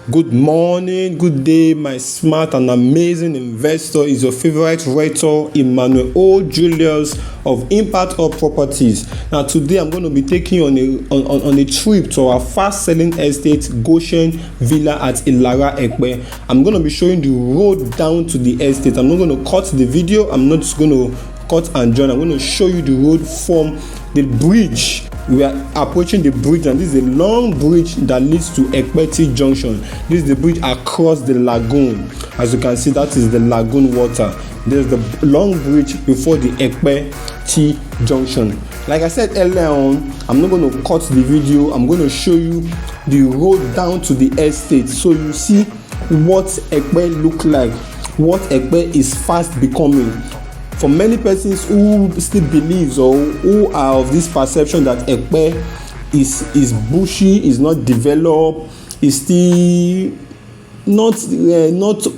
Good morning, good day, my smart and amazing investor. Is your favorite writer, Emmanuel O. Julius of Impact Up Properties. Now, today I'm going to be taking you on a trip to our fast-selling estate, Goshen Villa at Ilara, Ekpe. I'm going to be showing the road down to the estate. I'm not going to cut the video. I'm not just going to cut and join. I'm going to show you the road from the bridge. We are approaching the bridge, and this is a long bridge that leads to Ekpe Junction. This is the bridge across the lagoon. As you can see, that is the lagoon water. There's the long bridge before the Ekpe Junction. Like I said earlier on, I'm not going to cut the video. I'm going to show you the road down to the estate, so you see what Ekpe look like, what Ekpe is fast becoming. For many persons who still believes or who are of this perception that Ekpe is bushy, is not developed, is still not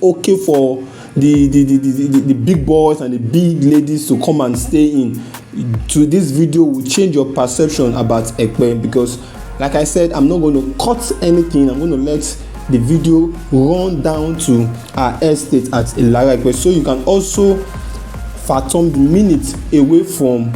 okay for the big boys and the big ladies to come and stay in, to this video will change your perception about Ekpe, because like I said, I'm not going to cut anything. I'm going to let the video run down to our estate at Ilara, Ekpe, so you can also fathom the minutes away from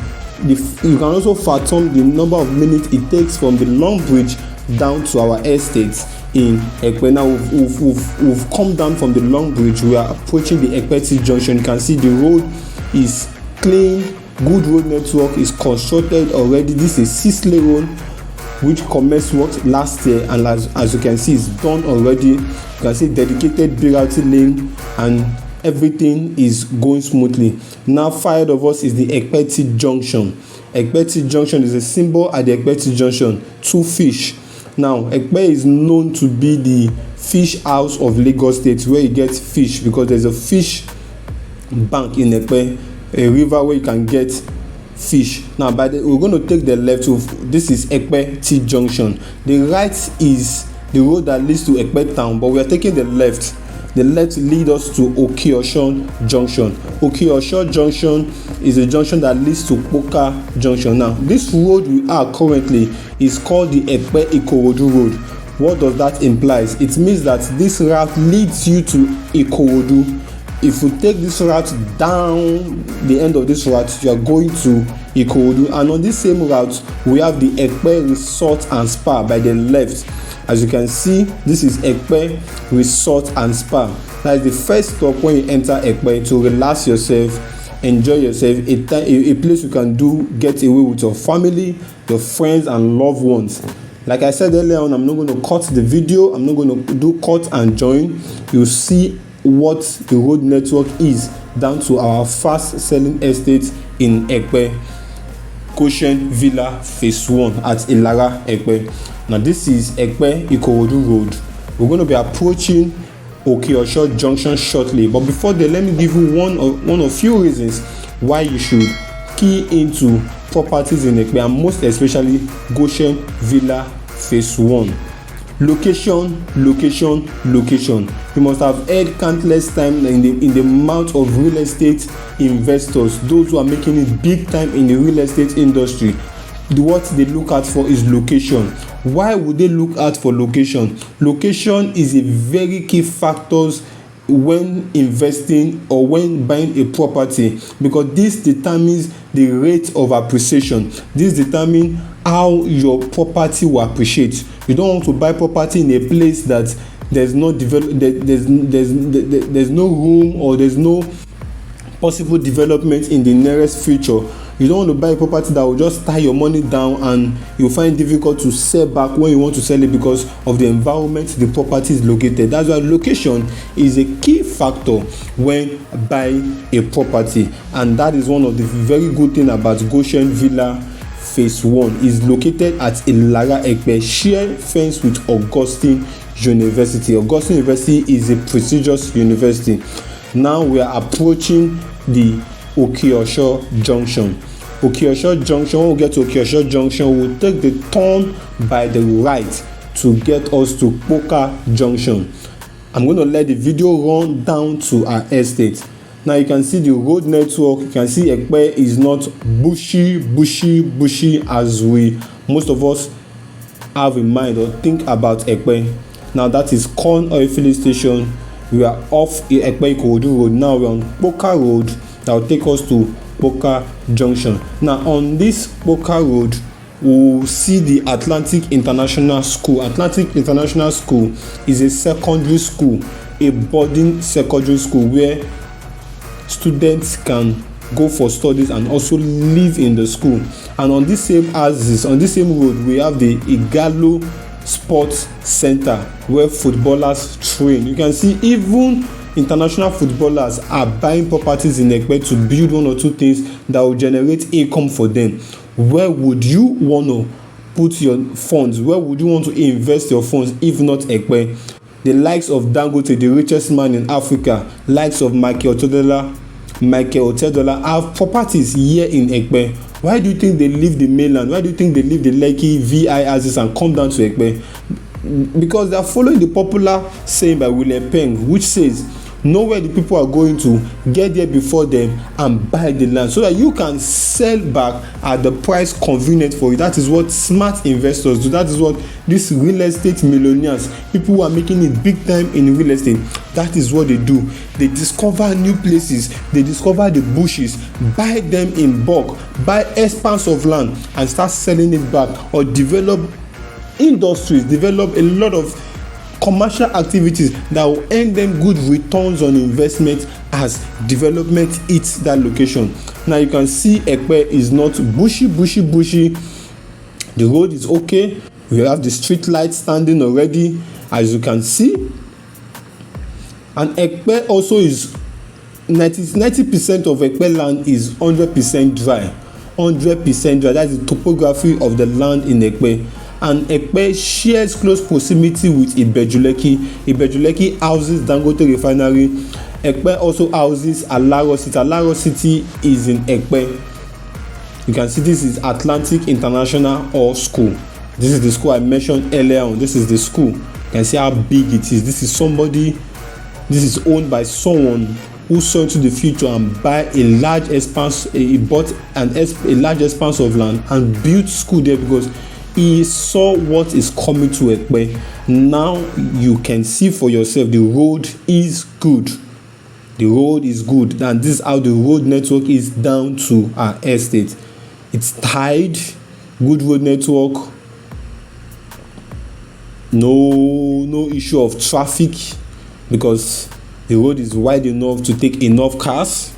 you can also fathom the number of minutes it takes from the long bridge down to our estate in Ekpe. Now we've come down from the long bridge. We are approaching the Ekpe Junction. You can see the road is clean, good road network is constructed already. This is 6-lane road which commenced work last year, and as you can see, it's done already. You can see dedicated BRT lane, and everything is going smoothly. Now far ahead of us is the Ekpe Junction. Ekpe Junction is a symbol at the Ekpe Junction. 2 fish. Now Ekpe is known to be the fish house of Lagos State, where you get fish, because there's a fish bank in Ekpe, a river where you can get fish. Now we're going to take the left. This is Ekpe Junction. The right is the road that leads to Ekpe town, but we are taking the left. The left lead us to Okeosho Junction. Okeosho Junction is a junction that leads to Poka Junction. Now, this road we are currently is called the Ekpe Ikorodu Road. What does that imply? It means that this route leads you to Ikorodu. If you take this route down the end of this route, you are going to Ikorodu. And on this same route, we have the Ekpe Resort and Spa by the left. As you can see, this is Ekpe Resort and Spa. That is the first stop when you enter Ekpe to relax yourself, enjoy yourself, a place you can get away with your family, your friends and loved ones. Like I said earlier on, I'm not going to cut the video. I'm not going to do cut and join. You'll see what the road network is down to our fast selling estate in Ekpe, Goshen Villa Phase 1 at Ilara, Ekpe. Now this is Ekpe Ikorodu Road. We're going to be approaching Okeosho Junction shortly, but before that, let me give you one of few reasons why you should key into properties in Ekpe, and most especially Goshen Villa Phase 1. Location. You must have heard countless times in the mouth of real estate investors, those who are making it big time in the real estate industry. What they look out for is location. Why would they look out for location? Location is a very key factor when investing or when buying a property, because this determines the rate of appreciation. This determines how your property will appreciate. You don't want to buy property in a place that there's no no room or there's no possible development in the nearest future. You don't want to buy a property that will just tie your money down and you'll find it difficult to sell back when you want to sell it because of the environment the property is located. That's why location is a key factor when buying a property, and that is one of the very good things about Goshen Villa Phase 1. Is located at Ilara, Ekpe, share fence with Augustine University. Augustine University is a prestigious university. Now we are approaching the Okeosho Junction. Okeosho Junction, when we get to Okeosho Junction, we'll take the turn by the right to get us to Poka Junction. I'm going to let the video run down to our estate. Now you can see the road network. You can see Ekpe is not bushy as most of us have in mind or think about Ekpe. Now that is Corn Oil Filling Station. We are off Ekpe Ikorodu Road. Now we're on Poka Road. That will take us to Poka Junction. Now on this Poka Road, we'll see the Atlantic International School. Atlantic International School is a secondary school, a boarding secondary school where students can go for studies and also live in the school. And on this same axis, on this same road, we have the Igalo Sports Center where footballers train. You can see even international footballers are buying properties in Ekpe to build one or two things that will generate income for them. Where would you want to put your funds? Where would you want to invest your funds if not Ekpe? The likes of Dangote, the richest man in Africa, likes of Michael Otedola have properties here in Ekpe. Why do you think they leave the mainland? Why do you think they leave the Lekki VI houses and come down to Ekpe? Because they are following the popular saying by William Peng, which says, know where the people are going to, get there before them and buy the land so that you can sell back at the price convenient for you. That is what smart investors do. That is what these real estate millionaires, people who are making it big time in real estate, that is what they do. They discover new places, they discover the bushes, buy them in bulk, buy expanse of land and start selling it back, or develop industries, develop a lot of commercial activities that will earn them good returns on investment as development hits that location. Now you can see Ekpe is not bushy. The road is okay. We have the street lights standing already, as you can see. And Ekpe also is 90% of Ekpe land is 100% dry. 100% dry. That's the topography of the land in Ekpe. And Ekpe shares close proximity with Ibejuleki. Ibejuleki houses Dangote Refinery. Ekpe also houses Alaro City. Alaro City is in Ekpe. You can see this is Atlantic International All School. This is the school I mentioned earlier on. This is the school. You can see how big it is. This is owned by someone who saw into the future and buy a large expanse. He bought a large expanse of land and built school there because he saw what is coming to Ekpe. Now you can see for yourself the road is good. The road is good, and this is how the road network is down to our estate. It's tied, good road network, no issue of traffic because the road is wide enough to take enough cars.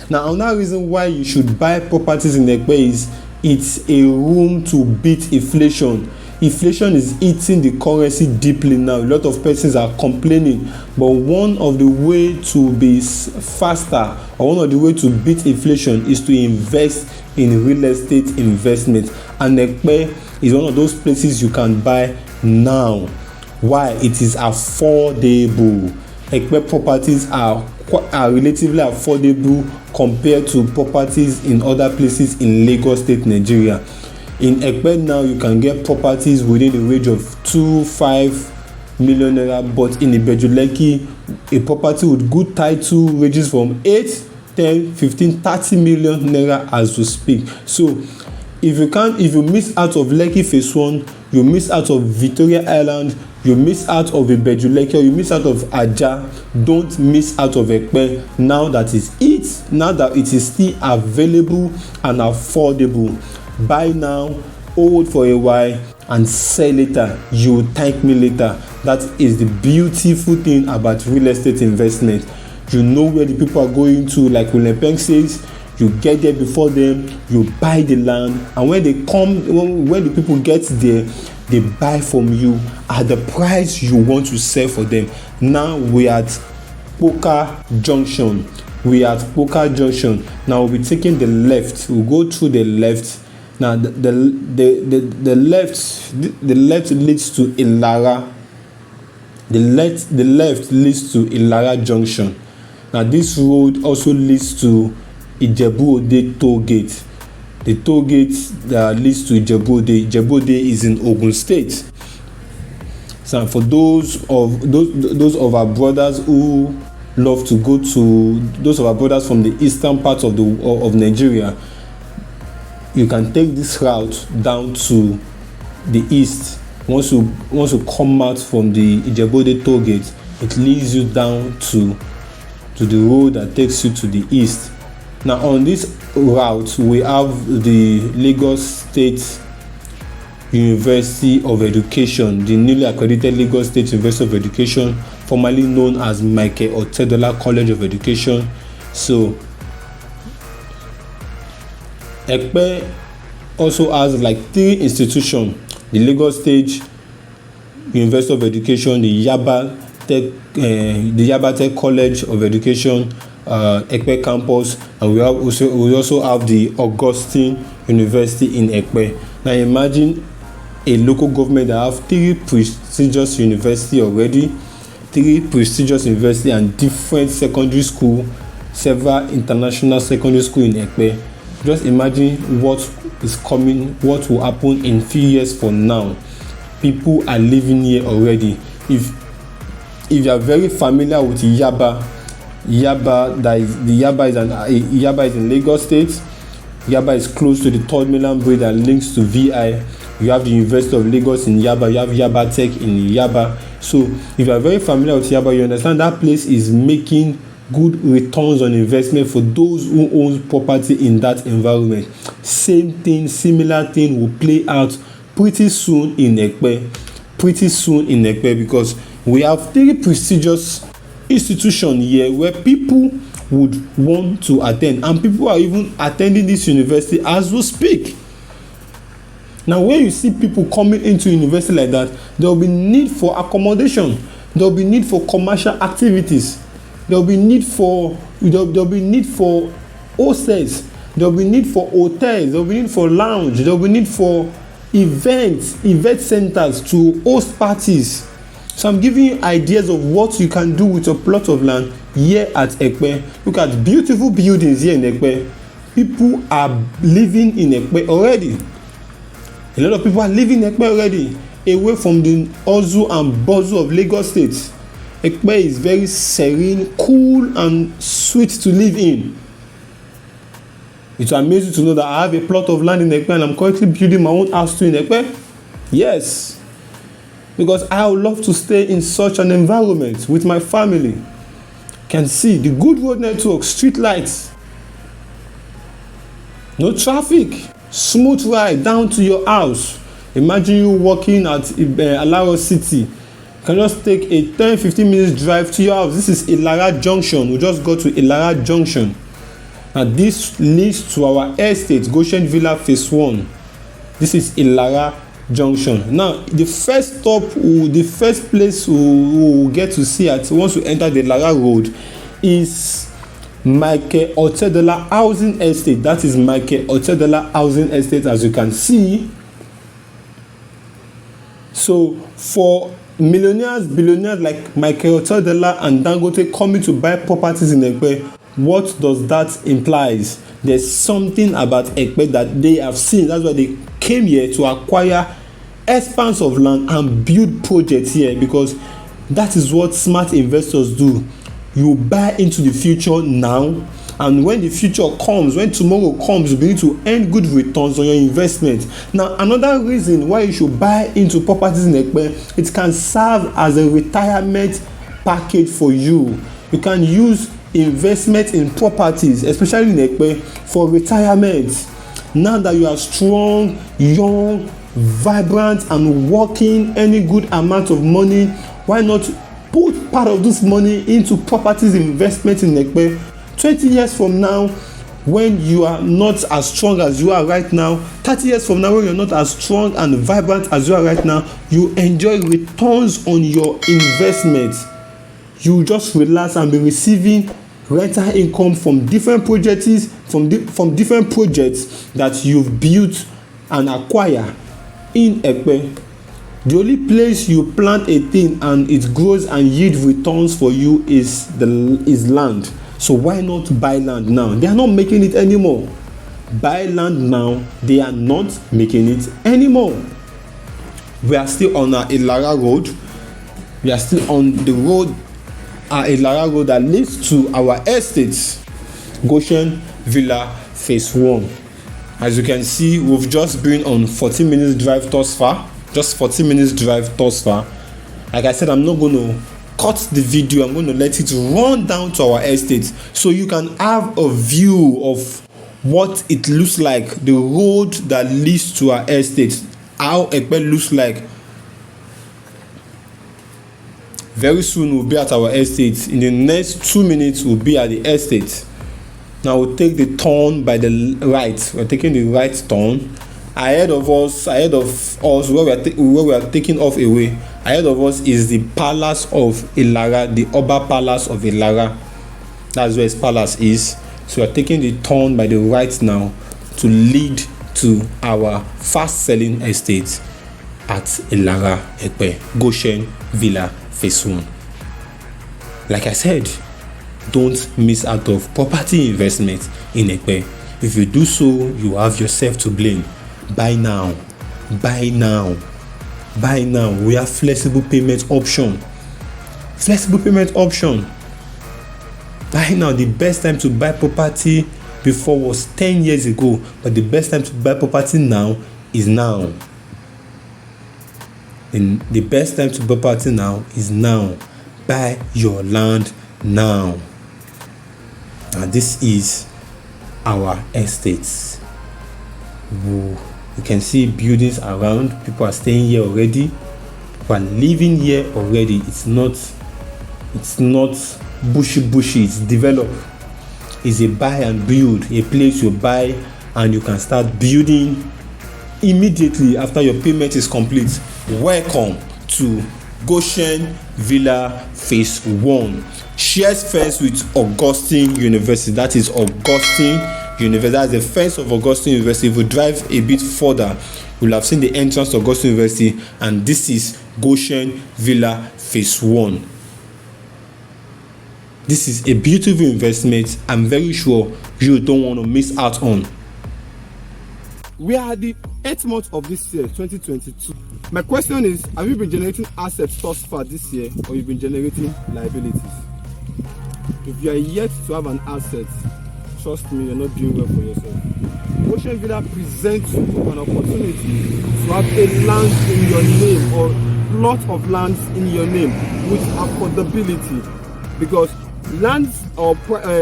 Now another reason why you should buy properties in Ekpe is it's a room to beat inflation. Inflation is eating the currency deeply now. A lot of persons are complaining, but one of the way to be faster, or one of the way to beat inflation, is to invest in real estate investment. And Ekpe is one of those places you can buy now. Why? It is affordable. Ekpe properties are relatively affordable compared to properties in other places in Lagos State, Nigeria. In Ekpe now, you can get properties within the range of 2-5 million naira, but in Ibejuleki, a property with good title ranges from 8, 10, 15, 30 million naira as we speak. So if you miss out of Lekki Phase 1, you miss out of Victoria Island, you miss out of Ibejuleki, or you miss out of Aja, don't miss out of Ekpe now that it is still available and affordable. Buy now, hold for a while and sell later. You will thank me later. That is the beautiful thing about real estate investment. You know where the people are going to, like William Peng says. You get there before them, you buy the land, and when the people get there, they buy from you at the price you want to sell for them. Now we are at Poka Junction. Now we'll be taking the left. We'll go through the left. Now the left leads to Ilara. The left leads to Ilara Junction. Now this road also leads to Ijebu-Ode toll gate. The toll gate that leads to Ijebu-Ode is in Ogun State. So for those of our brothers who love to go to, those of our brothers from the eastern part of Nigeria, you can take this route down to the east once you come out from the Ijebode toll gate, it leads you down to the road that takes you to the east. Now on this route we have the Lagos State University of Education, the newly accredited Lagos State University of Education, formerly known as Michael Otedola College of Education. So Ekpe also has like 3 institutions: the Lagos State University of Education, the Yaba Tech College of Education, Ekpe campus, and we also have the Augustine University in Ekpe. Now imagine a local government that have 3 prestigious university already, 3 prestigious university and different secondary school, several international secondary school in Ekpe. Just imagine what is coming, what will happen in few years from now. People are living here already. If you are very familiar with Yaba is in Lagos State. Yaba is close to the 3rd mainland bridge that links to VI. You have the University of Lagos in Yaba, you have Yaba Tech in Yaba. So if you are very familiar with Yaba, you understand that place is making good returns on investment for those who own property in that environment. Same thing, similar thing will play out pretty soon in Ekpe, because we have 3 prestigious institutions here where people would want to attend, and people are even attending this university as we speak. Now when you see people coming into university like that, there will be need for accommodation, there will be need for commercial activities, there will be need for hostels, there will be need for hotels, there will be need for lounge, there will be need for event centers to host parties. So I'm giving you ideas of what you can do with a plot of land here at Ekpe. Look at beautiful buildings here in Ekpe. People are living in Ekpe already. A lot of people are living in Ekpe already, away from the hustle and bustle of Lagos State. Ekpe is very serene, cool and sweet to live in. It's amazing to know that I have a plot of land in Ekpe and I'm currently building my own house too in Ekpe. Yes, because I would love to stay in such an environment with my family. Can see the good road network, street lights, no traffic, smooth ride down to your house. Imagine you walking at Alaro city. You can just take a 10-15 minutes drive to your house. This is Ilara Junction. We just got to Ilara Junction. And this leads to our estate, Goshen Villa Phase 1. This is Ilara Junction. Now, the first place we will get to see once we enter the Ilara Road is Michael Otedola Housing Estate. That is Michael Otedola Housing Estate, as you can see. So, for millionaires, billionaires like Michael Otedola and Dangote coming to buy properties in Ekpe, what does that imply? There's something about Ekpe that they have seen. That's why they came here to acquire expanse of land and build projects here, because that is what smart investors do. You buy into the future now, and when the future comes, when tomorrow comes, you begin to earn good returns on your investment. Now, another reason why you should buy into properties in Ekpe, it can serve as a retirement package for you. You can use investment in properties, especially in Ekpe, for retirement. Now that you are strong, young, vibrant and working any good amount of money, why not put part of this money into properties investment in Ekpe? 20 years from now, when you are not as strong as you are right now, 30 years from now when you're not as strong and vibrant as you are right now, you enjoy returns on your investment. You just relax and be receiving rental income from different projects, from different projects that you've built and acquire in Ekpe. The only place you plant a thing and it grows and yield returns for you is land. So why not buy land now? They are not making it anymore. Buy land now. They are not making it anymore. We are still on our Ilara road. We are still on the road, our Ilara road that leads to our estate, Goshen Villa Phase 1. As you can see, we've just been on 14 minutes drive thus far. just 40 minutes drive thus far. Like I said, I'm not going to cut the video. I'm going to let it run down to our estate so you can have a view of what it looks like, the road that leads to our estate, how Ekpe looks like. Very soon we'll be at our estate. In the next 2 minutes we'll be at the estate. Now we'll take the turn by the right. We're taking the right turn. Ahead of us where we are taking off away, ahead of us is the palace of Ilara, the Oba palace of Ilara. That's where his palace is. So we're taking the turn by the right now to lead to our fast selling estate at Ilara, Ekpe, Goshen Villa Phase 1. Like I said, don't miss out of property investment in Ekpe. If you do so, you have yourself to blame. Buy now. Buy now. Buy now. We have flexible payment option. Flexible payment option. Buy now. The best time to buy property before was 10 years ago, but the best time to buy property now is now. And the best time to buy property now is now. Buy your land now. And this is our estates. Whoa. You can see buildings around. People are staying here already. People are living here already. It's not bushy. It's developed. It's a buy and build, a place you buy and you can start building immediately after your payment is complete. Welcome to Goshen Villa Phase 1. Shares fence with Augustine University. That is Augustine University. That's the fence of Augustine University. If we drive a bit further, we'll have seen the entrance to Augustine University, and this is Goshen Villa Phase 1. This is a beautiful investment. I'm very sure you don't want to miss out on. We are at the 8th month of this year, 2022. My question is, have you been generating assets thus far this year, or you've been generating liabilities? If you are yet to have an asset, trust me, you're not doing well for yourself. Goshen Villa presents you an opportunity to have a land in your name or plot of lands in your name with affordability, because lands or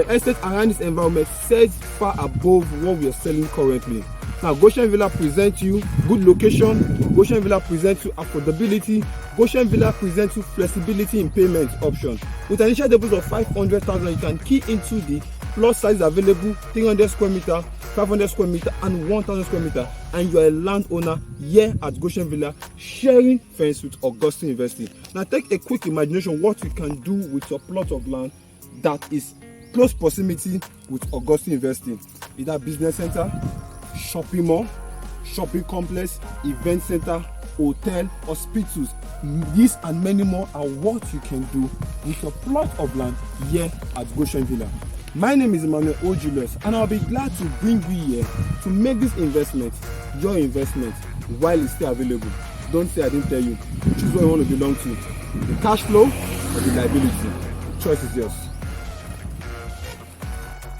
estates around this environment sells far above what we are selling currently. Now, Goshen Villa presents you good location. Goshen Villa presents you affordability. Goshen Villa presents you flexibility in payment option. With an initial deposit of 500,000, you can key into the plot size available: 300 square meter, 500 square meter, and 1,000 square meter, and you are a landowner here at Goshen Villa, sharing fence with Augustine University. Now, take a quick imagination what you can do with your plot of land that is close proximity with Augustine University. Either business center, shopping mall, shopping complex, event center, hotel, hospitals. These and many more are what you can do with a plot of land here at Goshen Villa. My name is Emmanuel O. Julius, and I'll be glad to bring you here to make this investment your investment while it's still available. Don't say I didn't tell you. Choose what you want to belong to: the cash flow or the liability. The choice is yours.